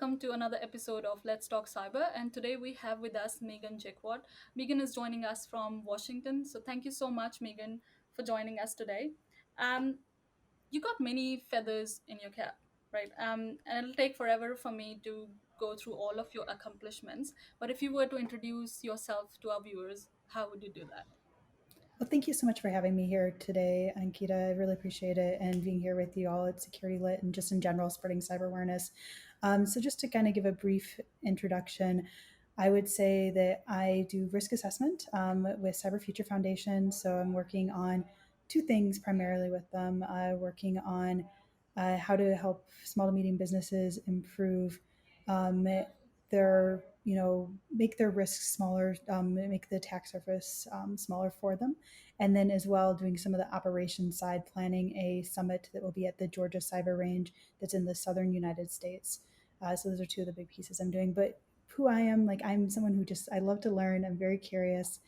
welcome to another episode of Let's Talk Cyber. And today we have with us Megan Jekwat. Megan is joining us from Washington. So thank you so much, Megan, for joining us today. Um, you got many feathers in your cap, right? And it'll take forever for me to go through all of your accomplishments. But if you were to introduce yourself to our viewers, how would you do that? Well, thank you so much for having me here today, Ankita. I really appreciate it and being here with you all at Security Lit and just in general spreading cyber awareness. So, just to kind of give a brief introduction, I would say that I do risk assessment with Cyber Future Foundation. So, I'm working on two things primarily with them working on how to help small to medium businesses improve um, their, make their risks smaller, make the attack surface smaller for them, and then as well doing some of the operations side, planning a summit that will be at the Georgia Cyber Range that's in the southern United States. So those are two of the big pieces I'm doing. But who I am, like I'm someone who just I love to learn. I'm very curious,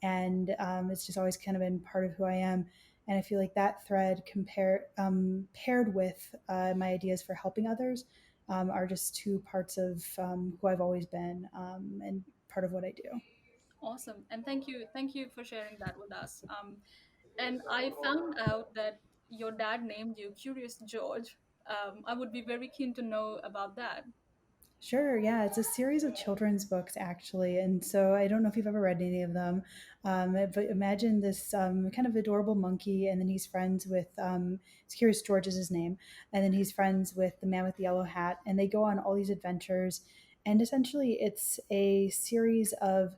and it's just always kind of been part of who I am. And I feel like that thread paired with my ideas for helping others are just two parts of who I've always been and part of what I do. Awesome. And thank you for sharing that with us. And I found out that your dad named you Curious George. I would be very keen to know about that. Sure, yeah, it's a series of children's books actually, and so I don't know if you've ever read any of them, but imagine this kind of adorable monkey, and then he's friends with it's Curious George is his name, and then he's friends with the man with the yellow hat, and they go on all these adventures, and essentially it's a series of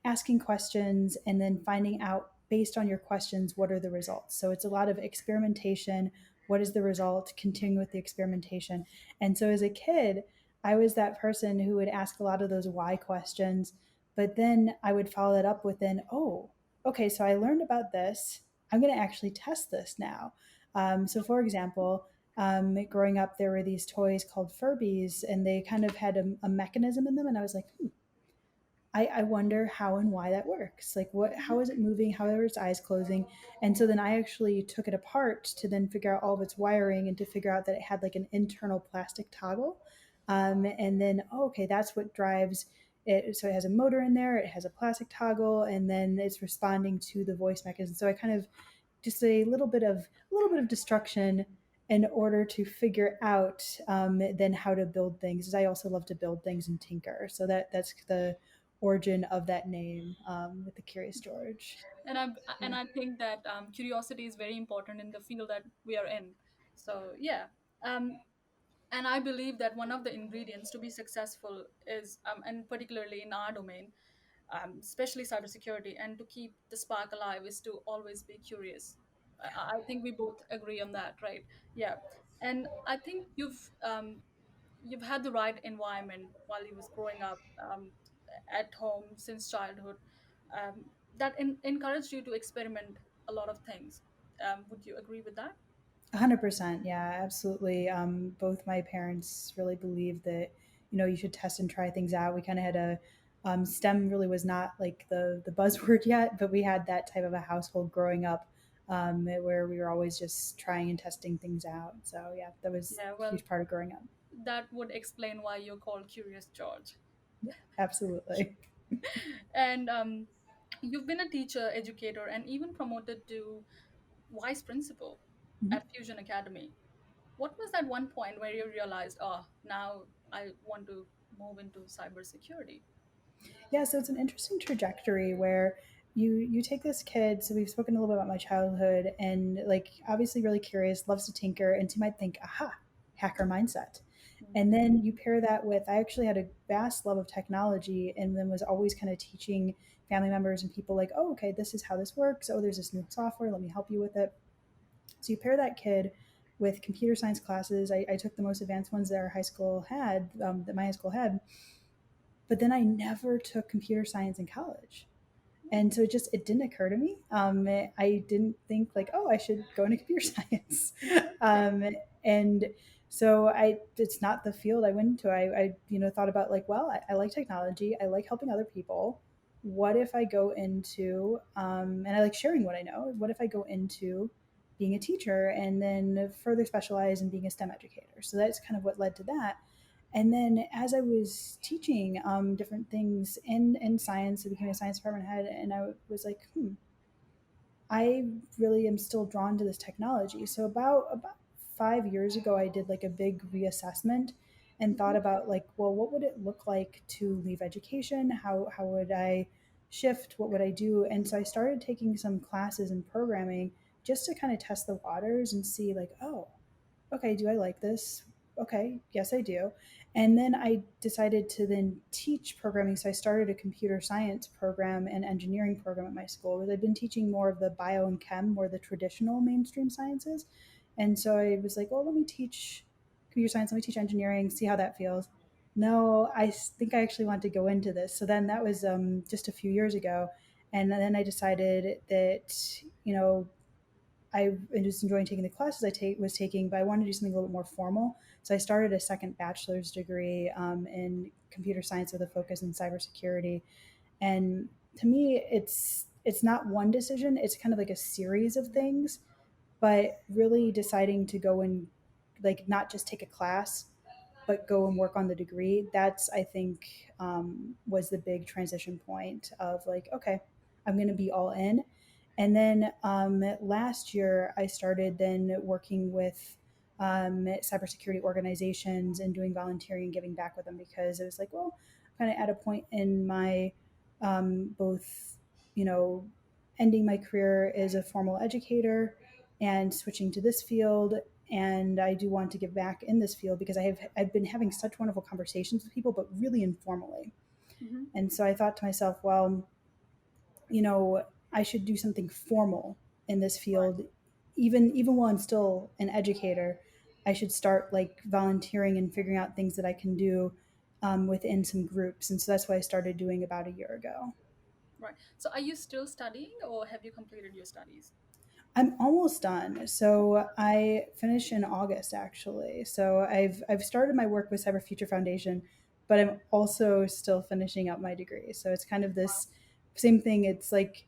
asking questions and then finding out based on your questions what are the results. So it's a lot of experimentation. What is the result? Continuing with the experimentation, and so as a kid. I was that person who would ask a lot of those why questions, but then I would follow that up with an, oh, okay, so I learned about this. I'm going to actually test this now. So, for example, growing up, there were these toys called Furbies, and they kind of had a mechanism in them. And I was like, I wonder how and why that works. Like, how is it moving? How are its eyes closing? And so then I actually took it apart to then figure out all of its wiring and to figure out that it had like an internal plastic toggle. And then, oh, okay, that's what drives it. So it has a motor in there, it has a plastic toggle, and then it's responding to the voice mechanism. So I kind of just a little bit of destruction in order to figure out then how to build things. As I also love to build things and tinker, so that's the origin of that name with the Curious George. And I Yeah. and I think that curiosity is very important in the field that we are in. So yeah, um, and I believe that one of the ingredients to be successful is, and particularly in our domain, especially cybersecurity, and to keep the spark alive is to always be curious. I think we both agree on that, right? Yeah, and I think you've had the right environment while you was growing up at home since childhood um, that encouraged you to experiment a lot of things. Would you agree with that? 100%. Yeah, absolutely. Both my parents really believed that, you should test and try things out. We kind of had STEM really was not like the buzzword yet, but we had that type of a household growing up where we were always just trying and testing things out. So, yeah, that was Yeah, a well, huge part of growing up. that would explain why you're called Curious George. Yeah, absolutely. And you've been a teacher, educator, and even promoted to vice principal Mhm. at Fusion Academy. What was that one point where you realized, oh, now I want to move into cybersecurity? Yeah, so it's an interesting trajectory where you take this kid. So we've spoken a little bit about my childhood, and like obviously really curious, loves to tinker, and so you might think, aha, hacker mindset. And then you pair that with I actually had a vast love of technology, and then was always kind of teaching family members and people like, oh, okay, this is how this works. Oh, there's this new software. Let me help you with it. So you pair that kid with computer science classes. I took the most advanced ones that our high school had, that my high school had, but then I never took computer science in college. And so it didn't occur to me. I didn't think like, oh, I should go into computer science. um, and so it's not the field I went into. I thought about like, well, I like technology. I like helping other people. What if I go into, and I like sharing what I know. What if I go into being a teacher and then further specialize in being a STEM educator? So that's kind of what led to that. And then as I was teaching different things in science, I became a science department head, and I was like, I really am still drawn to this technology. So about 5 years ago, I did like a big reassessment and thought Hmm. about like, well, what would it look like to leave education? How would I shift? What would I do? And so I started taking some classes in programming just to kind of test the waters and see like, oh, okay, do I like this? Okay, yes, I do. And then I decided to then teach programming. So I started a computer science program and engineering program at my school because I've been teaching more of the bio and chem, more the traditional mainstream sciences. And so I was like, well, let me teach computer science, let me teach engineering, see how that feels. No, think I actually want to go into this. So then that was just a few years ago. And then I decided that, you know, I just enjoying taking the classes was taking, but I wanted to do something a little bit more formal. So I started a second bachelor's degree in computer science with a focus in cybersecurity. And to me, it's not one decision; it's kind of like a series of things. But really deciding to go and like not just take a class, but go and work on the degree. That's I think was the big transition point of like, okay, I'm going to be all in. And then last year, I started then working with cybersecurity organizations and doing volunteering and giving back with them because it was like, well, I'm kind of at a point in my both, you know, ending my career as a formal educator and switching to this field. And I do want to give back in this field because I've been having such wonderful conversations with people, but really informally. Hmm. And so I thought to myself, well, you know, I should do something formal in this Right. field, even while I'm still an educator. I should start like volunteering and figuring out things that I can do within some groups, and so that's what I started doing about a year ago. Right. So are you still studying or have you completed your studies? I'm almost done. So I finish in August actually. So I've started my work with Cyber Future Foundation, but I'm also still finishing up my degree. So it's kind of this same thing. It's like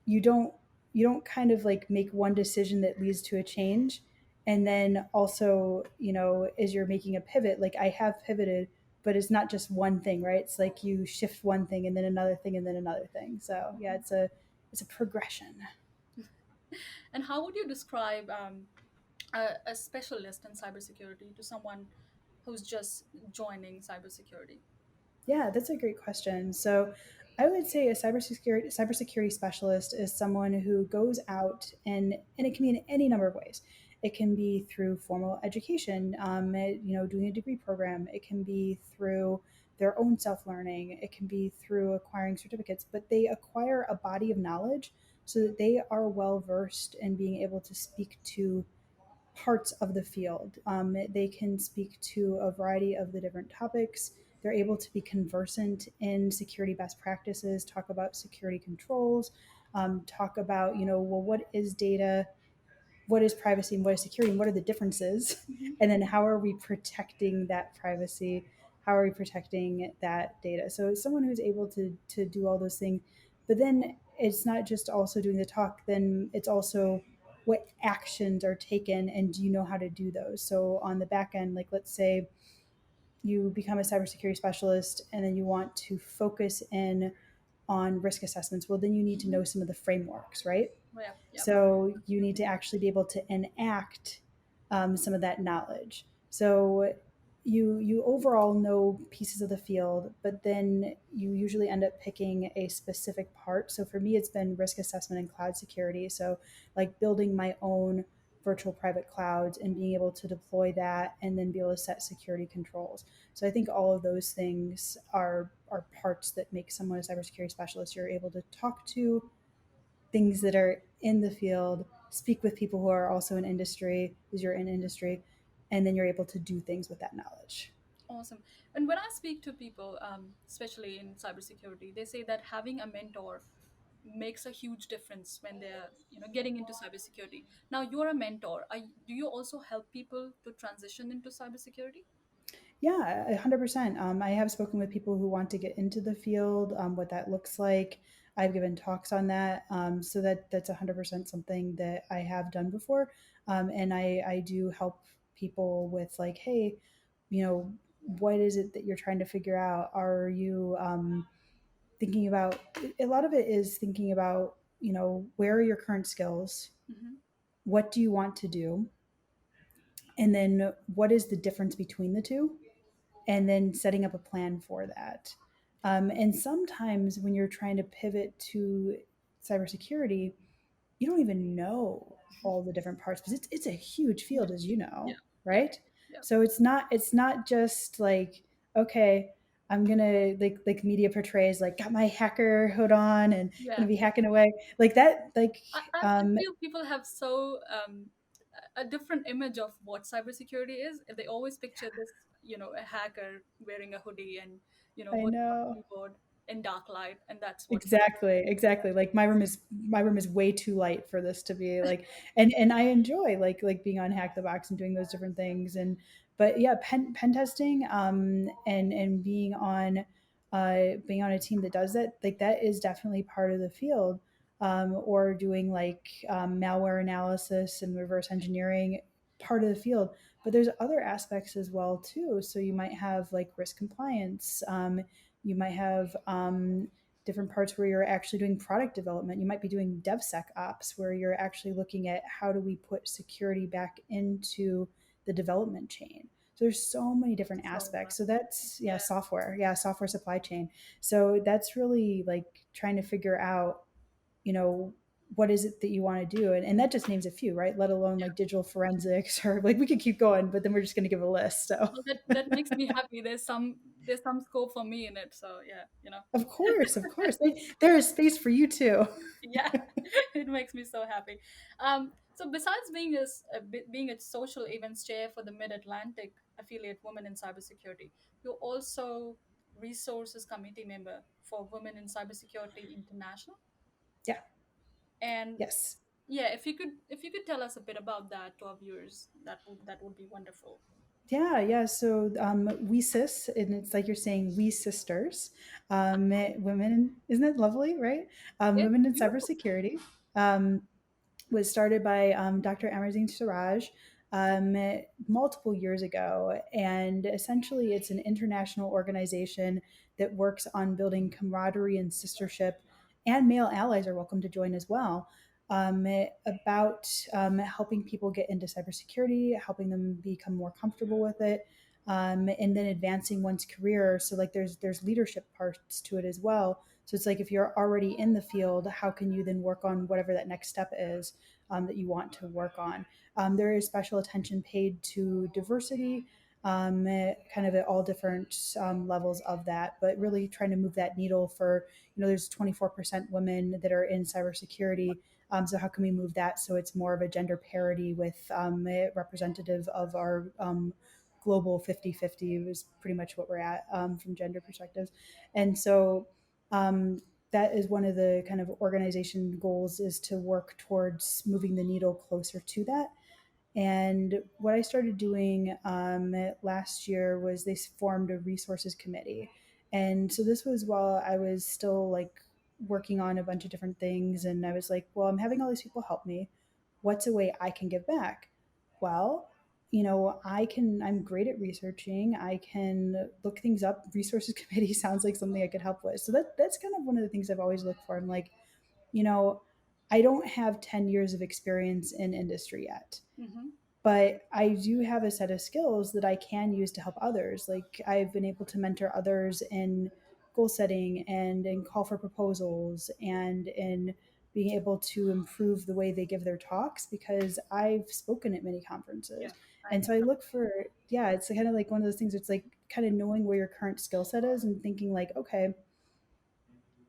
you don't you don't kind of like make one decision that leads to a change, and then also, you know, as you're making a pivot, like I have pivoted, but it's not just one thing, right? It's like you shift one thing and then another thing and then another thing. So yeah, Mhm. it's a progression. And how would you describe a specialist in cybersecurity to someone who's just joining cybersecurity? Yeah, that's a great question. So, I would say a cybersecurity specialist is someone who goes out and it can be in any number of ways. It can be through formal education, you know, doing a degree program. It can be through their own self learning. It can be through acquiring certificates. But they acquire a body of knowledge so that they are well versed in being able to speak to parts of the field. They can speak to a variety of the different topics. They're able to be conversant in security best practices, talk about security controls, talk about, you know, well, what is data, what is privacy, and what is security, and what are the differences, Hmm. and then how are we protecting that privacy, how are we protecting that data. So it's someone who's able to do all those things, but then it's not just also doing the talk, then it's also what actions are taken and do you know how to do those. So on the back end, like let's say you become a cybersecurity specialist and then you want to focus in on risk assessments, well then you need to Hmm. know some of the frameworks, right? Yep, yep. So you need to actually be able to enact some of that knowledge. So you overall know pieces of the field, but then you usually end up picking a specific part. So for me, it's been risk assessment and cloud security. So like building my own virtual private clouds and being able to deploy that and then be able to set security controls. So I think all of those things are parts that make someone a cybersecurity specialist. You're able to talk to things that are in the field, speak with people who are also in industry, because you're in industry, and then you're able to do things with that knowledge. Awesome. And when I speak to people, especially in cybersecurity, they say that having a mentor makes a huge difference when they're getting into cybersecurity. Now you're a mentor. Do you also help people to transition into cybersecurity? Yeah, 100%. I have spoken with people who want to get into the field, what that looks like. I've given talks on that. So that's 100% something that I have done before. And I do help people with like, hey, you know, what is it that you're trying to figure out? Are you thinking about, a lot of it is thinking about, where are your current skills? Hmm. What do you want to do? And then what is the difference between the two? And then setting up a plan for that. And sometimes when you're trying to pivot to cybersecurity, you don't even know all the different parts because it's a huge field, as you Yeah, know, yeah, right? yeah, So it's not just like, okay, I'm gonna, like media portrays, like got my hacker hood on and yeah. gonna be hacking away like that, like I feel people have so a different image of what cybersecurity is. They always picture this, a hacker wearing a hoodie and I working on know. a keyboard in dark light, and that's what. Exactly, exactly. Like my room is way too light for this to be like, and I enjoy like being on Hack the Box and doing those different things. And but yeah, pen testing, and being on a team that does that, like that is definitely part of the field. Or doing like malware analysis and reverse engineering, part of the field. But there's other aspects as well too. So you might have like risk compliance. You might have different parts where you're actually doing product development. You might be doing DevSecOps, where you're actually looking at how do we put security back into the development chain. So there's so many different So aspects. So that's, yeah, yeah. software, yeah, software supply chain. So that's really like trying to figure out, you know, what is it that you want to do, and that just names a few, right? Let alone like digital forensics, or like we could keep going, but then we're just going to give a list. So Well, that makes me happy. There's some scope for me in it. So yeah, of course, there is space for you too. yeah, it makes me so happy. So besides being a social events chair for the Mid Atlantic affiliate Women in Cybersecurity, you're also resources committee member for Women in Cybersecurity International. Yeah. And Yes. yeah, if you could tell us a bit about that to our viewers, that would be wonderful. Yeah, yeah. So we cis, and it's like you're saying we sisters, women. Isn't it lovely, right? It's Women in beautiful. cybersecurity. Um, was started by Dr. Amerzine Siraj um, multiple years ago. And essentially, it's an international organization that works on building camaraderie and sistership, and male allies are welcome to join as well. About helping people get into cybersecurity, helping them become more comfortable with it, and then advancing one's career. So like there's leadership parts to it as well. So it's like if you're already in the field, how can you then work on whatever that next step is that you want to work on? There is special attention paid to diversity, kind of at all different levels of that, but really trying to move that needle for, there's 24% women that are in cybersecurity. So how can we move that so it's more of a gender parity with representative of our global 50-50 is pretty much what we're at from gender perspectives. And so that is one of the kind of organization goals, is to work towards moving the needle closer to that. And what I started doing last year was they formed a resources committee. And so this was while I was still like working on a bunch of different things. And I was like, well, I'm having all these people help me. What's a way I can give back? Well, I'm great at researching. I can look things up. Resources committee sounds like something I could help with. So that's kind of one of the things I've always looked for. I'm like, you know, I don't have 10 years of experience in industry yet, Hmm. but I do have a set of skills that I can use to help others. Like I've been able to mentor others in goal setting and in call for proposals and in being able to improve the way they give their talks, because I've spoken at many Yeah, conferences. I And can. so I look for, yeah, it's kind of like one of those things. It's like kind of knowing where your current skill set is and thinking like, okay,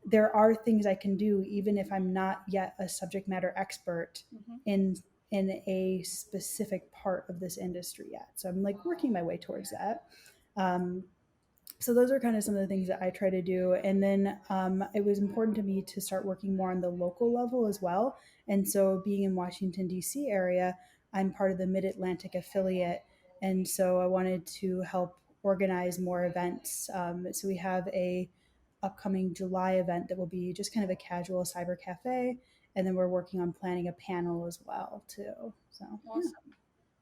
there are things I can do even if I'm not yet a subject matter expert Hmm. in in a specific part of this industry yet. So I'm like working my way towards that. Um, so those are kind of some of the things that I try to do. And then it was important to me to start working more on the local level as well. And so being in Washington D.C. area, I'm part of the Mid Atlantic affiliate, and so I wanted to help organize more events. So we have a upcoming July event that will be just kind of a casual cyber cafe, and then we're working on planning a panel as well too. So yeah. Awesome.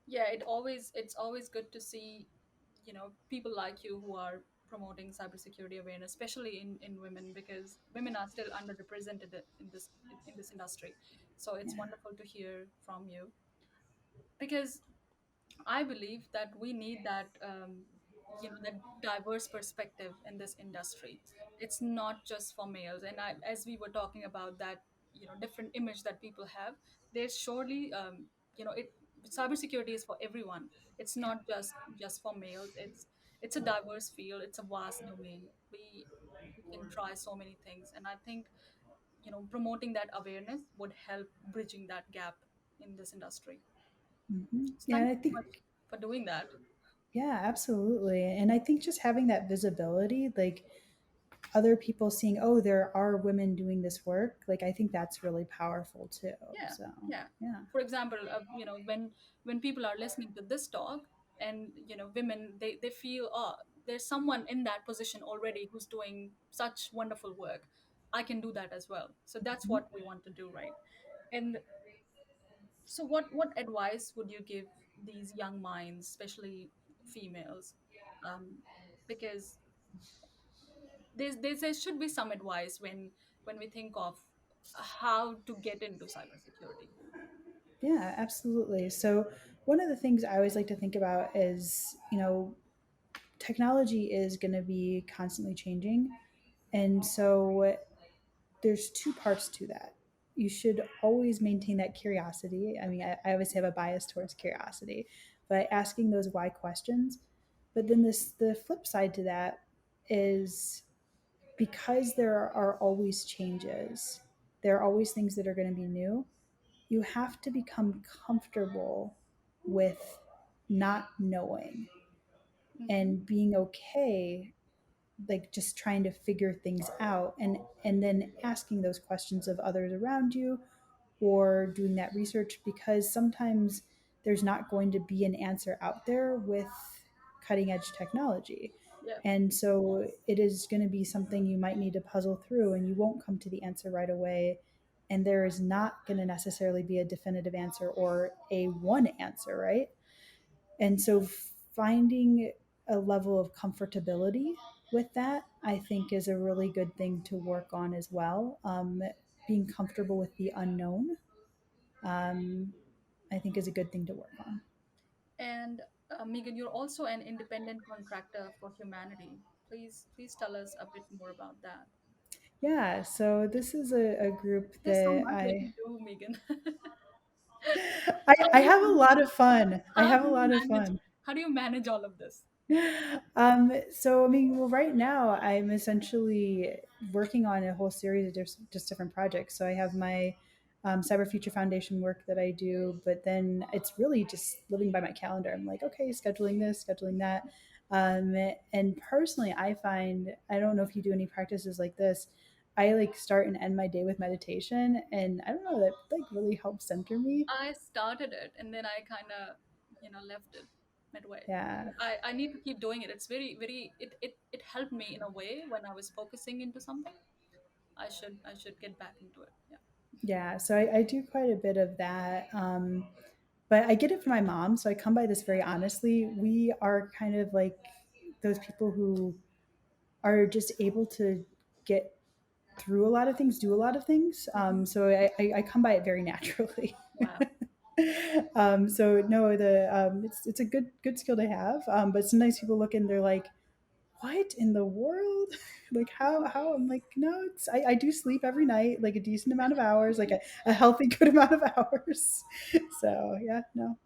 Yeah, it's always good to see people like you who are promoting cybersecurity awareness, especially in women, because women are still underrepresented in this industry. So it's Yeah. wonderful to hear from you, because I believe that we need that, that diverse perspective in this industry. It's not just for males. And as we were talking about that, different image that people have, there's surely, cybersecurity is for everyone. It's Yeah. not just for males. It's a diverse field. It's a vast domain. We can try so many things, and I think promoting that awareness would help bridging that gap in this industry. So Yeah, thank and I you so think, much for doing that. yeah, absolutely. And I think just having that visibility, like other people seeing, oh, there are women doing this work, like I think that's really powerful too. Yeah, So, yeah. yeah. For example, when people are listening to this talk, and women, they feel, oh, there's someone in that position already who's doing such wonderful work. I can do that as well. So that's Mhm. what we want to do, right? And so, what advice would you give these young minds, especially females? Um, because there should be some advice when we think of how to get into cybersecurity. Yeah, absolutely. So, one of the things I always like to think about is, technology is going to be constantly changing. And so there's two parts to that. You should always maintain that curiosity. I mean, I always have a bias towards curiosity, but asking those why questions. But then the flip side to that is, because there are always changes, there are always things that are going to be new. You have to become comfortable with not knowing Hmm. and being okay, like just trying to figure things out, and then asking those questions of others around you, or doing that research, because sometimes there's not going to be an answer out there with cutting edge technology. Yeah. And so it is going to be something you might need to puzzle through, and you won't come to the answer right away. And there is not going to necessarily be a definitive answer or a one answer, right? And so finding a level of comfortability with that, I think, is a really good thing to work on as well. Being comfortable with the unknown, um, I think, is a good thing to work on. And Megan, you're also an independent contractor for humanity. Please tell us a bit more about that. Yeah, so this is a group There's so that much that you do, Megan. How I do you have a lot of fun. I how have do a you lot of manage fun. how do you manage all of this? So I mean, well, right now I'm essentially working on a whole series of just different projects. So I have my Cyber Future Foundation work that I do, but then it's really just living by my calendar. I'm like, okay, scheduling this, scheduling that. Um, and personally, I find, I don't know if you do any practices like this. I like start and end my day with meditation, and I don't know, that like really helps center me. I started it and then I kind of, left it midway. Yeah. I need to keep doing it. It's very it helped me in a way when I was focusing into something. I should get back into it. Yeah. Yeah, so I do quite a bit of that. But I get it from my mom, so I come by this very honestly. We are kind of like those people who are just able to get through a lot of things, do a lot of things. Mhm. So I come by it very naturally. Wow. So no, it's a good skill to have. But sometimes people look and they're like, what in the world? Like how I'm like, no, I do sleep every night, like a decent amount of hours, like a healthy good amount of hours. So yeah, no.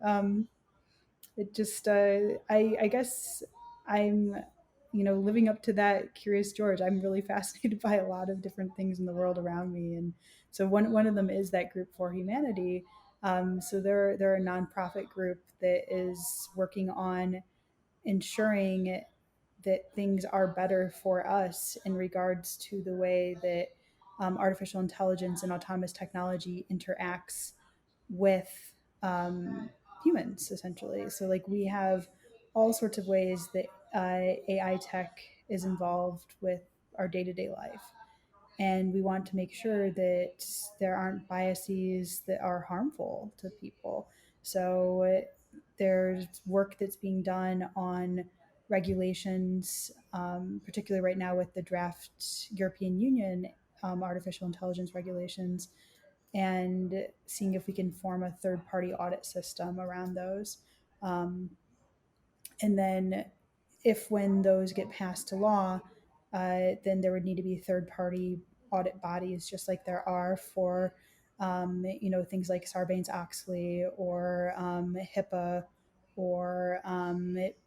It just I guess I'm, living up to that curious George. I'm really fascinated by a lot of different things in the world around me. And so one of them is that group for humanity. So they're a nonprofit group that is working on ensuring that things are better for us in regards to the way that artificial intelligence and autonomous technology interacts with um, humans, essentially. So, like, we have all sorts of ways that AI tech is involved with our day to day life. And we want to make sure that there aren't biases that are harmful to people. So, there's work that's being done on regulations, particularly right now with the draft European Union artificial intelligence regulations, and seeing if we can form a third party audit system around those. Um, and then if when those get passed to law, then there would need to be third party audit bodies, just like there are for things like Sarbanes Oxley or HIPAA or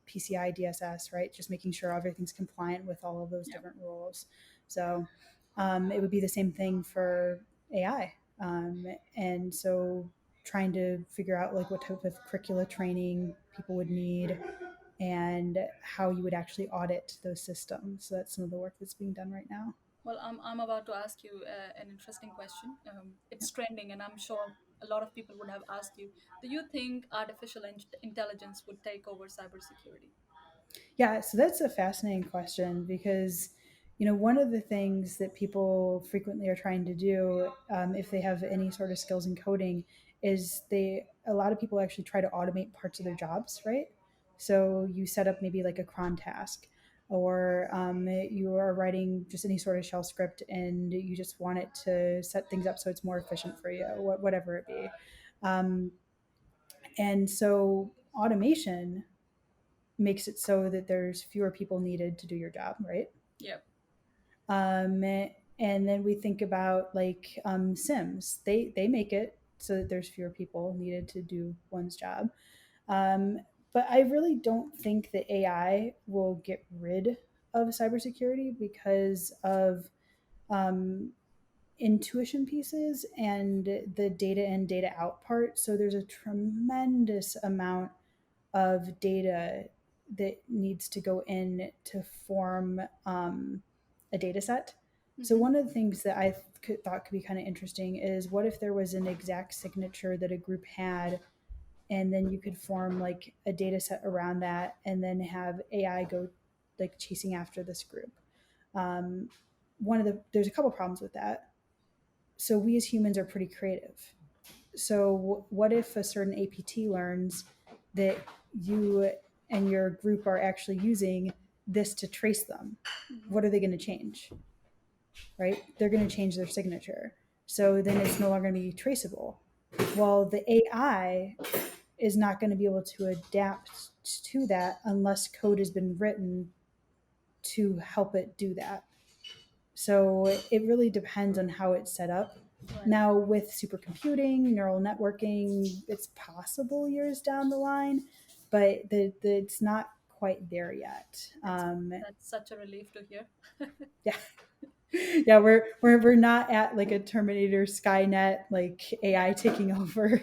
PCI DSS, right? Just making sure everything's compliant with all of those Yeah. different rules. So it would be the same thing for AI. And so trying to figure out like what type of curricula training people would need and how you would actually audit those systems. So that's some of the work that's being done right now. Well, I'm about to ask you an interesting question. It's trending, and I'm sure a lot of people would have asked you. Do you think artificial intelligence would take over cybersecurity? Yeah, so that's a fascinating question because, one of the things that people frequently are trying to do, if they have any sort of skills in coding, is a lot of people actually try to automate parts of their jobs, right? So you set up maybe like a cron task, or you are writing just any sort of shell script and you just want it to set things up so it's more efficient for you, whatever it be. Um, and so automation makes it so that there's fewer people needed to do your job, right? Yep. Um, and then we think about like Sims. They make it so that there's fewer people needed to do one's job. Um, but I really don't think that AI will get rid of cybersecurity because of um, intuition pieces and the data in, data out part. So there's a tremendous amount of data that needs to go in to form a data set. So Hmm. one of the things that thought could be kind of interesting is what if there was an exact signature that a group had, and then you could form like a data set around that, and then have AI go like chasing after this group. Um, there's a couple problems with that. So we as humans are pretty creative. So what if a certain APT learns that you and your group are actually using this to trace them? Hmm. What are they going to change? Right? They're going to change their signature. So then it's no longer going to be traceable. Well, the AI is not going to be able to adapt to that unless code has been written to help it do that. So it really depends on how it's set up. Right. Now, with supercomputing, neural networking, it's possible years down the line, but it's not quite there yet. That's that's such a relief to hear. Yeah, yeah, we're not at like a Terminator Skynet like Yeah. AI taking over.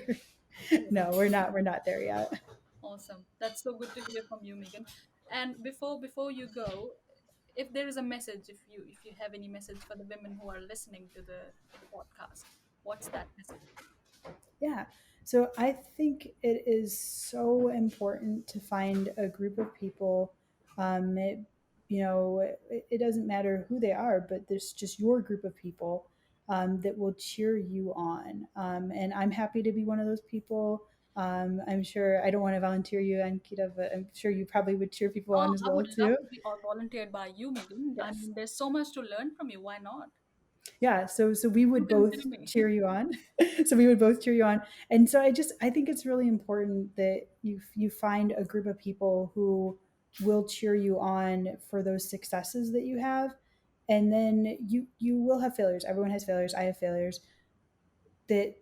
Yeah. No, we're not there yet. Awesome. That's so good to hear from you, Megan. And before you go, if there is a message, if you have any message for the women who are listening to the podcast, what's that message? Yeah. So I think it is so important to find a group of people. It doesn't matter who they are, but there's just your group of people that will cheer you on. And I'm happy to be one of those people. I'm sure I don't want to volunteer you, Ankita, but I'm sure you probably would cheer people Oh, on as I well would love too. to be all volunteered by you, Megan. I Yes. mean, there's so much to learn from you. Why not? Yeah, so we Do would both consider me. cheer you on. So we would both cheer you on. And so I think it's really important that you find a group of people who will cheer you on for those successes that you have. And then you will have failures. Everyone has failures. I have failures. That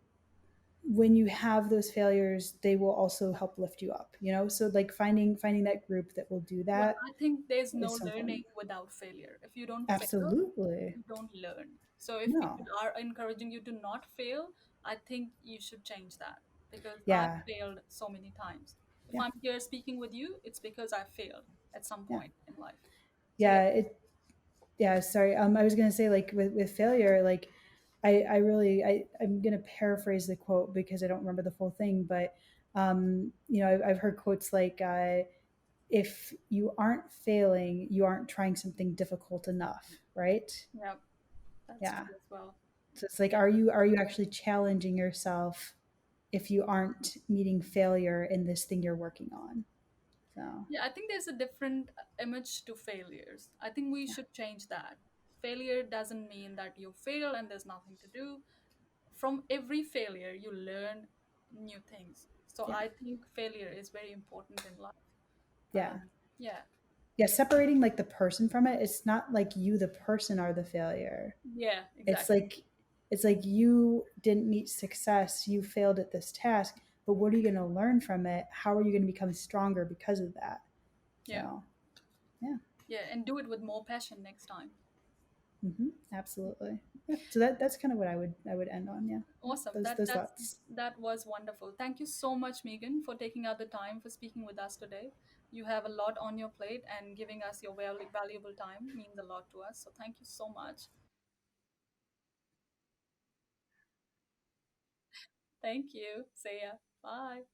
when you have those failures, they will also help lift you up, So like finding that group that will do Well, that I think there's no is so learning important. without failure. If you don't fail, Absolutely. you don't learn. So if people No. are encouraging you to not fail, I think you should change that because I Yeah. failed so many times. If Yeah. I'm here speaking with you, it's because I failed at some Yeah. point in life. So yeah, Yeah. Yeah, sorry. I was gonna say like with failure, like I'm gonna paraphrase the quote because I don't remember the full thing, but I've heard quotes like if you aren't failing, you aren't trying something difficult enough, right? yeah, that's Yeah. true as well. So it's like Yeah. are you actually challenging yourself if you aren't meeting failure in this thing you're working on? So Yeah, I think there's a different image to failures. I think we yeah, should change that. Failure doesn't mean that you fail and there's nothing to do. From every failure, you learn new things. So yeah, I think failure is very important in life. yeah. Yeah, Yeah, separating like the person from it, it's not like you the person are the failure. yeah, It's exactly. like it's like you didn't meet success, you failed at this task, but what are you going to learn from it? How are you going to become stronger because of that? Yeah, So, yeah. yeah, and do it with more passion next time. Absolutely. Yeah. So that's kind of what I would end on. Yeah. Yeah. Awesome. Those thoughts. That was wonderful. Thank you so much, Megan, for taking out the time for speaking with us today. You have a lot on your plate, and giving us your valuable time means a lot to us. So thank you so much. Thank you. See ya. Bye.